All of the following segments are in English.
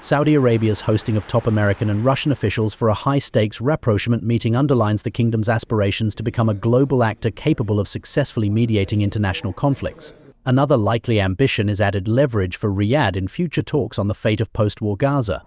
Saudi Arabia's hosting of top American and Russian officials for a high-stakes rapprochement meeting underlines the kingdom's aspirations to become a global actor capable of successfully mediating international conflicts. Another likely ambition is added leverage for Riyadh in future talks on the fate of post-war Gaza.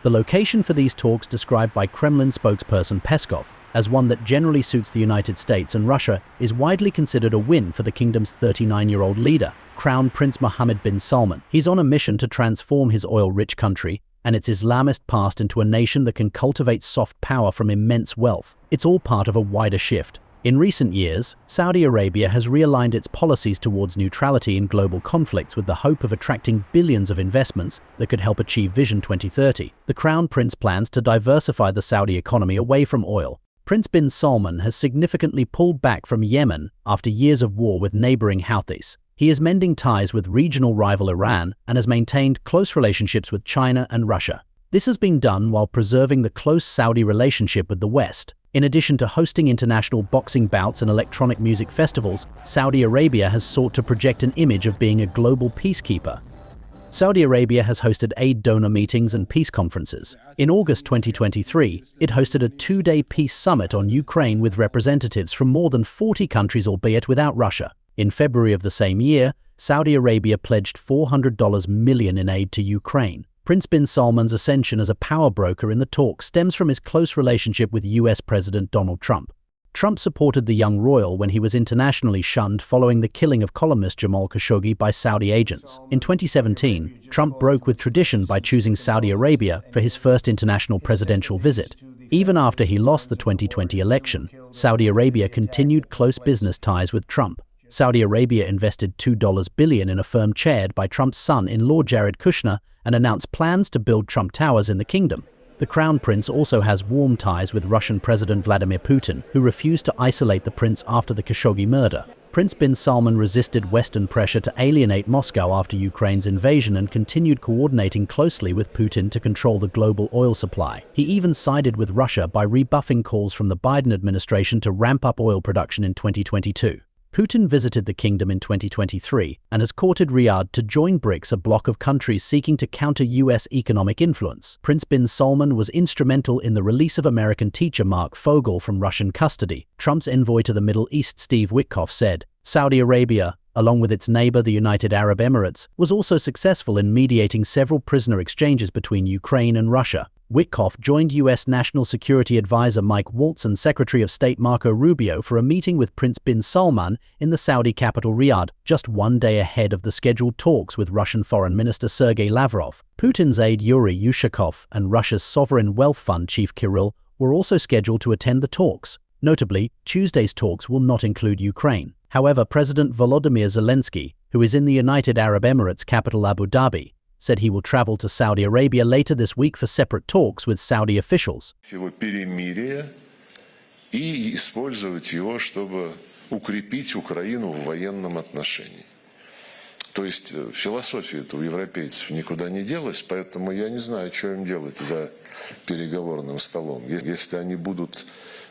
The location for these talks, described by Kremlin spokesperson Peskov as one that generally suits the United States and Russia, is widely considered a win for the kingdom's 39-year-old leader, Crown Prince Mohammed bin Salman. He's on a mission to transform his oil-rich country and its Islamist past into a nation that can cultivate soft power from immense wealth. It's all part of a wider shift. In recent years, Saudi Arabia has realigned its policies towards neutrality in global conflicts with the hope of attracting billions of investments that could help achieve Vision 2030. The Crown Prince plans to diversify the Saudi economy away from oil. Prince bin Salman has significantly pulled back from Yemen after years of war with neighboring Houthis. He is mending ties with regional rival Iran and has maintained close relationships with China and Russia. This has been done while preserving the close Saudi relationship with the West. In addition to hosting international boxing bouts and electronic music festivals, Saudi Arabia has sought to project an image of being a global peacekeeper. Saudi Arabia has hosted aid donor meetings and peace conferences. In August 2023, it hosted a two-day peace summit on Ukraine with representatives from more than 40 countries, albeit without Russia. In February of the same year, Saudi Arabia pledged $400 million in aid to Ukraine. Prince bin Salman's ascension as a power broker in the talks stems from his close relationship with US President Donald Trump. Trump supported the young royal when he was internationally shunned following the killing of columnist Jamal Khashoggi by Saudi agents. In 2017, Trump broke with tradition by choosing Saudi Arabia for his first international presidential visit. Even after he lost the 2020 election, Saudi Arabia continued close business ties with Trump. Saudi Arabia invested $2 billion in a firm chaired by Trump's son-in-law Jared Kushner and announced plans to build Trump Towers in the kingdom. The Crown Prince also has warm ties with Russian President Vladimir Putin, who refused to isolate the prince after the Khashoggi murder. Prince bin Salman resisted Western pressure to alienate Moscow after Ukraine's invasion and continued coordinating closely with Putin to control the global oil supply. He even sided with Russia by rebuffing calls from the Biden administration to ramp up oil production in 2022. Putin visited the kingdom in 2023 and has courted Riyadh to join BRICS, a bloc of countries seeking to counter US economic influence. Prince bin Salman was instrumental in the release of American teacher Mark Fogel from Russian custody. Trump's envoy to the Middle East, Steve Witkoff, said, "Saudi Arabia, along with its neighbor, the United Arab Emirates, was also successful in mediating several prisoner exchanges between Ukraine and Russia." Witkoff joined U.S. National Security Advisor Mike Waltz and Secretary of State Marco Rubio for a meeting with Prince bin Salman in the Saudi capital Riyadh, just one day ahead of the scheduled talks with Russian Foreign Minister Sergei Lavrov. Putin's aide Yuri Yushakov and Russia's Sovereign Wealth Fund chief Kirill were also scheduled to attend the talks. Notably, Tuesday's talks will not include Ukraine. However, President Volodymyr Zelensky, who is in the United Arab Emirates capital Abu Dhabi, said he will travel to Saudi Arabia later this week for separate talks with Saudi officials. И использовать его, чтобы укрепить Украину в военном отношении. То есть философия-то у европейцев никуда не делась, поэтому я не знаю, что им делать за переговорным столом. Если они будут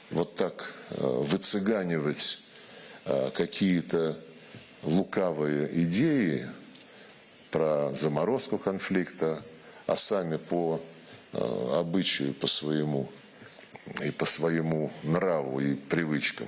вот так выцыганивать какие-то лукавые идеи про заморозку конфликта, а сами по обычаю, по своему нраву и привычкам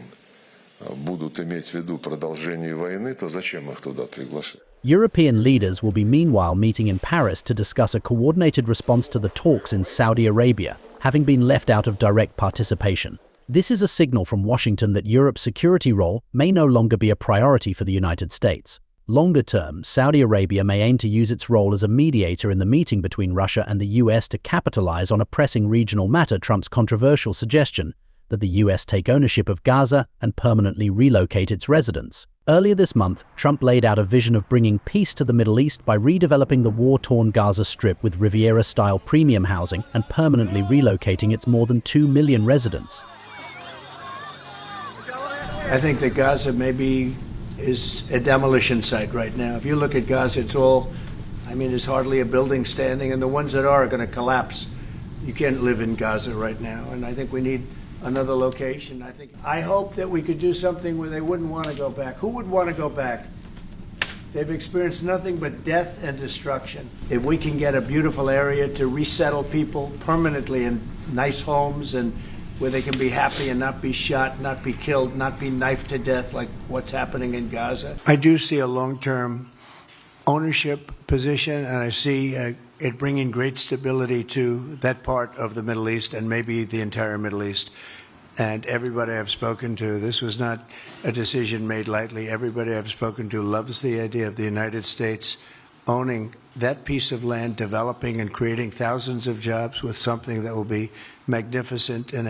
будут иметь в виду продолжение войны, то зачем их туда приглашать? European leaders will be meanwhile meeting in Paris to discuss a coordinated response to the talks in Saudi Arabia, having been left out of direct participation. This is a signal from Washington that Europe's security role may no longer be a priority for the United States. Longer term, Saudi Arabia may aim to use its role as a mediator in the meeting between Russia and the US to capitalize on a pressing regional matter. Trump's controversial suggestion that the US take ownership of Gaza and permanently relocate its residents. Earlier this month, Trump laid out a vision of bringing peace to the Middle East by redeveloping the war-torn Gaza Strip with Riviera-style premium housing and permanently relocating its more than 2 million residents. I think that Gaza maybe is a demolition site right now. If you look at Gaza, there's hardly a building standing, and the ones that are going to collapse. You can't live in Gaza right now, and I think we need another location. I hope that we could do something where they wouldn't want to go back. Who would want to go back? They've experienced nothing but death and destruction. If we can get a beautiful area to resettle people permanently in nice homes and where they can be happy and not be shot, not be killed, not be knifed to death like what's happening in Gaza. I do see a long-term ownership position, and I see it bringing great stability to that part of the Middle East and maybe the entire Middle East. And everybody I've spoken to, this was not a decision made lightly. Everybody I've spoken to loves the idea of the United States owning that piece of land, developing and creating thousands of jobs with something that will be magnificent and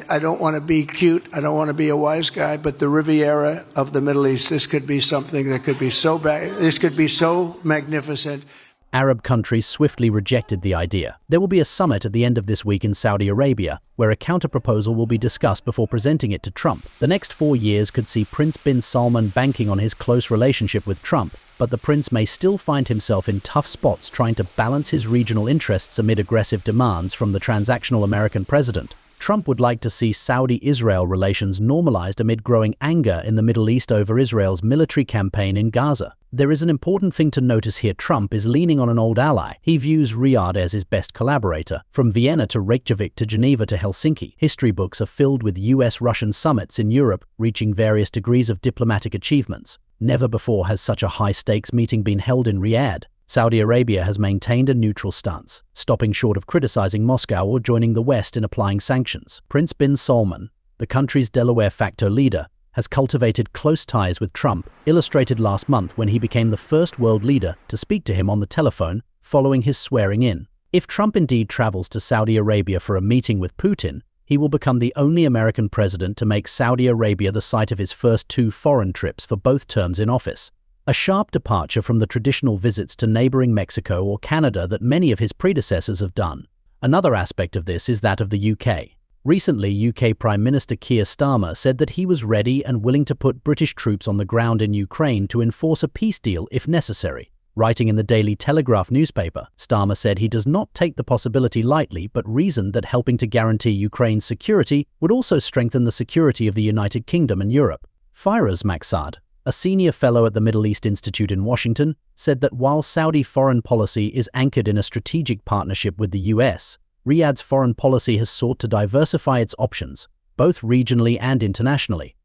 I don't want to be cute, I don't want to be a wise guy, but the Riviera of the Middle East, this could be something that could be this could be so magnificent. Arab countries swiftly rejected the idea. There will be a summit at the end of this week in Saudi Arabia, where a counter-proposal will be discussed before presenting it to Trump. The next 4 years could see Prince bin Salman banking on his close relationship with Trump, but the prince may still find himself in tough spots trying to balance his regional interests amid aggressive demands from the transactional American president. Trump would like to see Saudi-Israel relations normalized amid growing anger in the Middle East over Israel's military campaign in Gaza. There is an important thing to notice here. Trump is leaning on an old ally. He views Riyadh as his best collaborator. From Vienna to Reykjavik to Geneva to Helsinki, history books are filled with US-Russian summits in Europe, reaching various degrees of diplomatic achievements. Never before has such a high-stakes meeting been held in Riyadh. Saudi Arabia has maintained a neutral stance, stopping short of criticizing Moscow or joining the West in applying sanctions. Prince bin Salman, the country's Delaware facto leader, has cultivated close ties with Trump, illustrated last month when he became the first world leader to speak to him on the telephone following his swearing in. If Trump indeed travels to Saudi Arabia for a meeting with Putin, he will become the only American president to make Saudi Arabia the site of his first 2 foreign trips for both terms in office. A sharp departure from the traditional visits to neighboring Mexico or Canada that many of his predecessors have done. Another aspect of this is that of the UK. Recently, UK Prime Minister Keir Starmer said that he was ready and willing to put British troops on the ground in Ukraine to enforce a peace deal if necessary. Writing in the Daily Telegraph newspaper, Starmer said he does not take the possibility lightly, but reasoned that helping to guarantee Ukraine's security would also strengthen the security of the United Kingdom and Europe. Firas Maksad, a senior fellow at the Middle East Institute in Washington, said that while Saudi foreign policy is anchored in a strategic partnership with the US, Riyadh's foreign policy has sought to diversify its options, both regionally and internationally,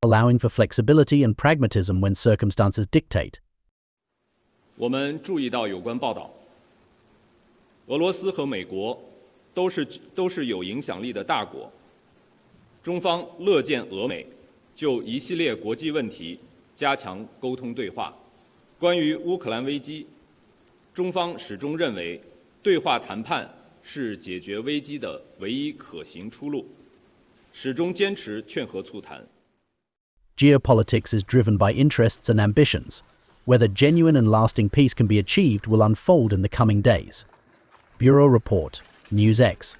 allowing for flexibility and pragmatism when circumstances dictate. 我们注意到有关报道，俄罗斯和美国都是有影响力的大国，中方乐见俄美就一系列国际问题加强沟通对话。关于乌克兰危机，中方始终认为对话谈判是解决危机的唯一可行出路，始终坚持劝和促谈。Geopolitics is driven by interests and ambitions. Whether genuine and lasting peace can be achieved will unfold in the coming days. Bureau Report, NewsX.